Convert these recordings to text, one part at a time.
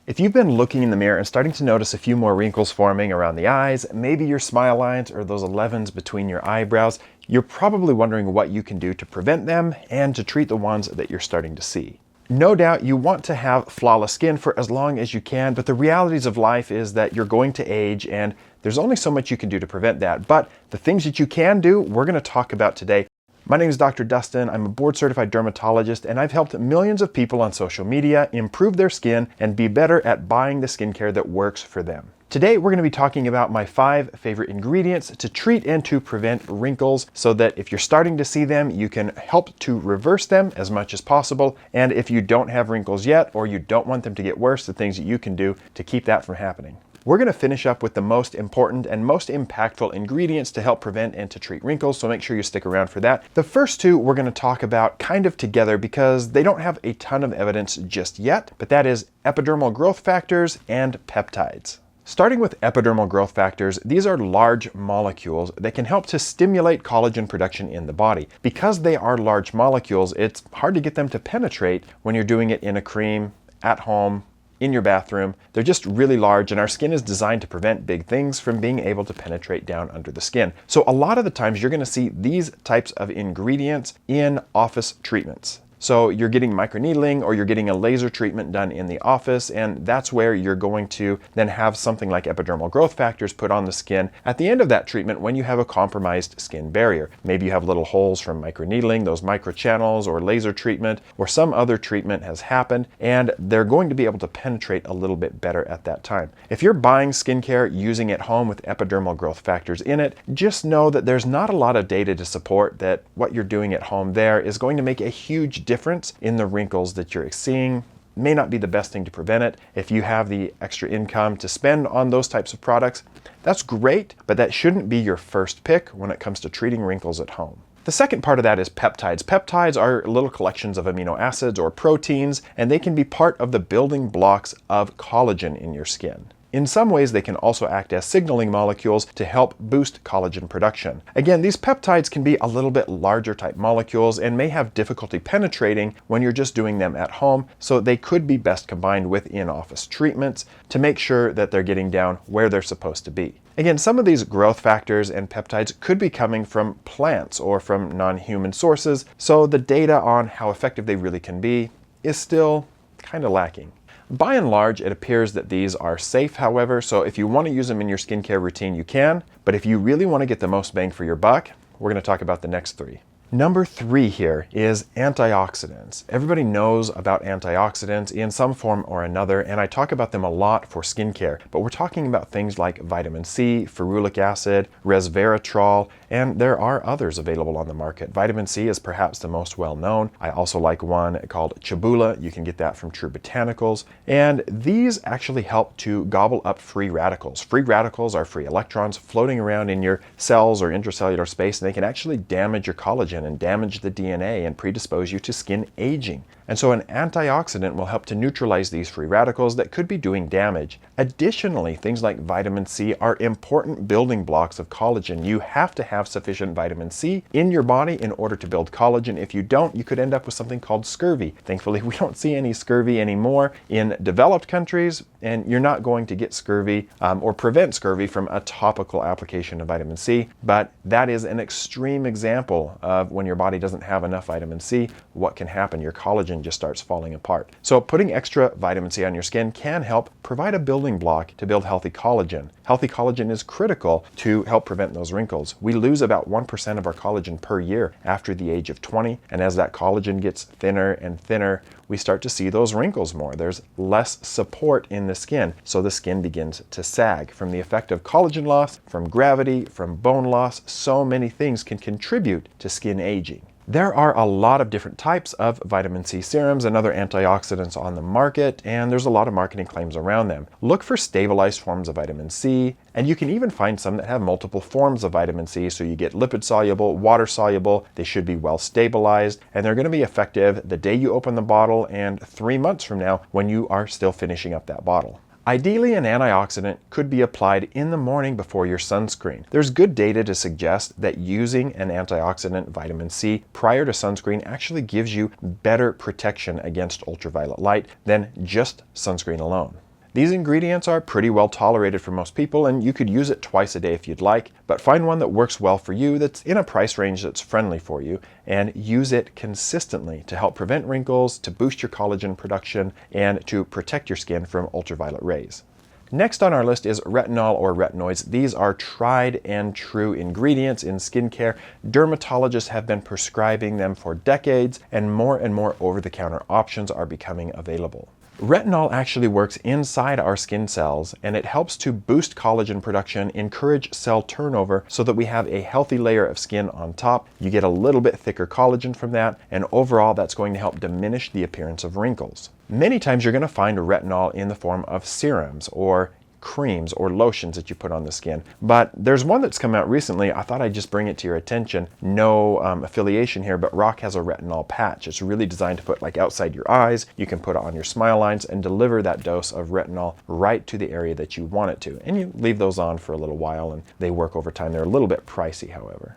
If you've been looking in the mirror and starting to notice a few more wrinkles forming around the eyes, maybe your smile lines or those 11s between your eyebrows, you're probably wondering what you can do to prevent them and to treat the ones that you're starting to see. No doubt you want to have flawless skin for as long as you can, but the realities of life is that you're going to age and there's only so much you can do to prevent that. But the things that you can do, we're going to talk about today. My name is Dr. Dustin. I'm a board-certified dermatologist, and I've helped millions of people on social media improve their skin and be better at buying the skincare that works for them. Today, we're going to be talking about my 5 favorite ingredients to treat and to prevent wrinkles so that if you're starting to see them, you can help to reverse them as much as possible. And if you don't have wrinkles yet, or you don't want them to get worse, the things that you can do to keep that from happening. We're going to finish up with the most important and most impactful ingredients to help prevent and to treat wrinkles, so make sure you stick around for that. The first two we're going to talk about kind of together because they don't have a ton of evidence just yet, but that is epidermal growth factors and peptides. Starting with epidermal growth factors, these are large molecules that can help to stimulate collagen production in the body. Because they are large molecules, it's hard to get them to penetrate when you're doing it in a cream, at home, in your bathroom. They're just really large, and our skin is designed to prevent big things from being able to penetrate down under the skin. So a lot of the times you're going to see these types of ingredients in office treatments. So you're getting microneedling or you're getting a laser treatment done in the office, and that's where you're going to then have something like epidermal growth factors put on the skin at the end of that treatment when you have a compromised skin barrier. Maybe you have little holes from microneedling, those microchannels, or laser treatment, or some other treatment has happened, and they're going to be able to penetrate a little bit better at that time. If you're buying skincare using at home with epidermal growth factors in it, just know that there's not a lot of data to support that what you're doing at home there is going to make a huge difference in the wrinkles that you're seeing. May not be the best thing to prevent it. If you have the extra income to spend on those types of products, that's great, but that shouldn't be your first pick when it comes to treating wrinkles at home. The second part of that is peptides. Peptides are little collections of amino acids or proteins, and they can be part of the building blocks of collagen in your skin. In some ways, they can also act as signaling molecules to help boost collagen production. Again, these peptides can be a little bit larger type molecules and may have difficulty penetrating when you're just doing them at home, so they could be best combined with in-office treatments to make sure that they're getting down where they're supposed to be. Again, some of these growth factors and peptides could be coming from plants or from non-human sources, so the data on how effective they really can be is still kind of lacking. By and large, it appears that these are safe, however, so if you want to use them in your skincare routine, you can. But if you really want to get the most bang for your buck, we're going to talk about the next 3. Number 3 here is antioxidants. Everybody knows about antioxidants in some form or another, and I talk about them a lot for skincare, but we're talking about things like vitamin C, ferulic acid, resveratrol, and there are others available on the market. Vitamin C is perhaps the most well-known. I also like one called Chibula. You can get that from True Botanicals, and these actually help to gobble up free radicals. Free radicals are free electrons floating around in your cells or intracellular space, and they can actually damage your collagen and damage the DNA and predispose you to skin aging. And so an antioxidant will help to neutralize these free radicals that could be doing damage. Additionally, things like vitamin C are important building blocks of collagen. You have to have sufficient vitamin C in your body in order to build collagen. If you don't, you could end up with something called scurvy. Thankfully, we don't see any scurvy anymore in developed countries, and you're not going to get scurvy or prevent scurvy from a topical application of vitamin C. But that is an extreme example of when your body doesn't have enough vitamin C, what can happen. Your collagen just starts falling apart. So putting extra vitamin C on your skin can help provide a building block to build healthy collagen. Healthy collagen is critical to help prevent those wrinkles. We lose about 1% of our collagen per year after the age of 20, and as that collagen gets thinner and thinner, we start to see those wrinkles more. There's less support in the skin, so the skin begins to sag. From the effect of collagen loss, from gravity, from bone loss, so many things can contribute to skin aging. There are a lot of different types of vitamin C serums and other antioxidants on the market, and there's a lot of marketing claims around them. Look for stabilized forms of vitamin C, and you can even find some that have multiple forms of vitamin C, so you get lipid soluble, water soluble. They should be well stabilized, and they're going to be effective the day you open the bottle and 3 months from now when you are still finishing up that bottle. Ideally, an antioxidant could be applied in the morning before your sunscreen. There's good data to suggest that using an antioxidant, vitamin C, prior to sunscreen actually gives you better protection against ultraviolet light than just sunscreen alone. These ingredients are pretty well tolerated for most people, and you could use it twice a day if you'd like, but find one that works well for you, that's in a price range that's friendly for you, and use it consistently to help prevent wrinkles, to boost your collagen production, and to protect your skin from ultraviolet rays. Next on our list is retinol or retinoids. These are tried and true ingredients in skincare. Dermatologists have been prescribing them for decades, and more over-the-counter options are becoming available. Retinol actually works inside our skin cells, and it helps to boost collagen production, encourage cell turnover so that we have a healthy layer of skin on top. You get a little bit thicker collagen from that, and overall that's going to help diminish the appearance of wrinkles. Many times you're going to find retinol in the form of serums or creams or lotions that you put on the skin, but there's one that's come out recently. I thought I'd just bring it to your attention. No affiliation here, but RoC has a retinol patch. It's really designed to put like outside your eyes. You can put it on your smile lines and deliver that dose of retinol right to the area that you want it to, and you leave those on for a little while and they work over time. They're a little bit pricey, however.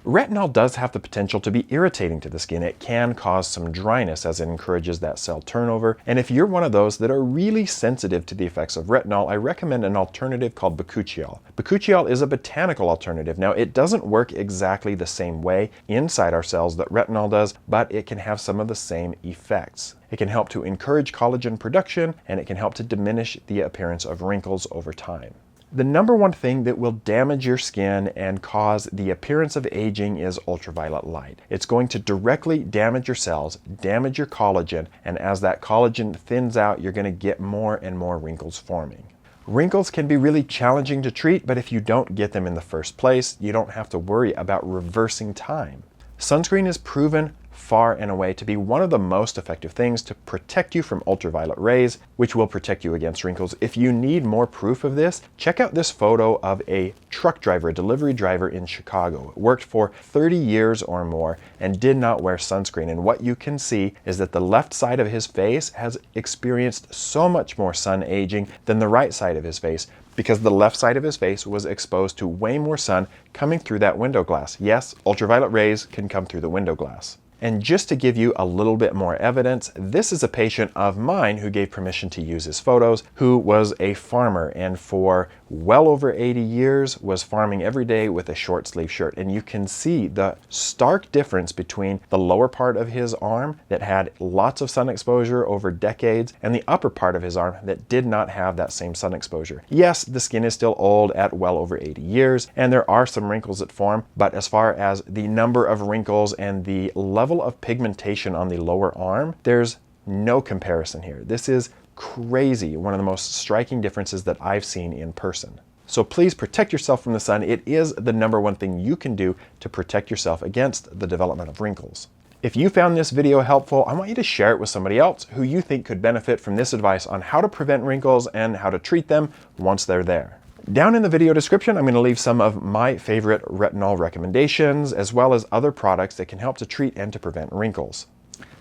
Retinol does have the potential to be irritating to the skin. It can cause some dryness as it encourages that cell turnover. And if you're one of those that are really sensitive to the effects of retinol, I recommend an alternative called bakuchiol. Bakuchiol is a botanical alternative. Now, it doesn't work exactly the same way inside our cells that retinol does, but it can have some of the same effects. It can help to encourage collagen production, and it can help to diminish the appearance of wrinkles over time. The number one thing that will damage your skin and cause the appearance of aging is ultraviolet light. It's going to directly damage your cells, damage your collagen, and as that collagen thins out, you're going to get more and more wrinkles forming. Wrinkles can be really challenging to treat, but if you don't get them in the first place, you don't have to worry about reversing time. Sunscreen is proven far and away to be one of the most effective things to protect you from ultraviolet rays, which will protect you against wrinkles. If you need more proof of this, check out this photo of a truck driver, a delivery driver in Chicago. Worked for 30 years or more and did not wear sunscreen. And what you can see is that the left side of his face has experienced so much more sun aging than the right side of his face, because the left side of his face was exposed to way more sun coming through that window glass. Yes, ultraviolet rays can come through the window glass. And just to give you a little bit more evidence, this is a patient of mine who gave permission to use his photos, who was a farmer and for well over 80 years was farming every day with a short sleeve shirt. And you can see the stark difference between the lower part of his arm that had lots of sun exposure over decades and the upper part of his arm that did not have that same sun exposure. Yes, the skin is still old at well over 80 years, and there are some wrinkles that form, but as far as the number of wrinkles and the level of pigmentation on the lower arm, there's no comparison here. This is crazy. One of the most striking differences that I've seen in person. So please protect yourself from the sun. It is the number one thing you can do to protect yourself against the development of wrinkles. If you found this video helpful, I want you to share it with somebody else who you think could benefit from this advice on how to prevent wrinkles and how to treat them once they're there. Down in the video description, I'm going to leave some of my favorite retinol recommendations, as well as other products that can help to treat and to prevent wrinkles.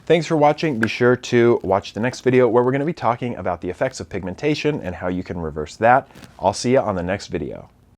Thanks for watching. Be sure to watch the next video where we're going to be talking about the effects of pigmentation and how you can reverse that. I'll see you on the next video.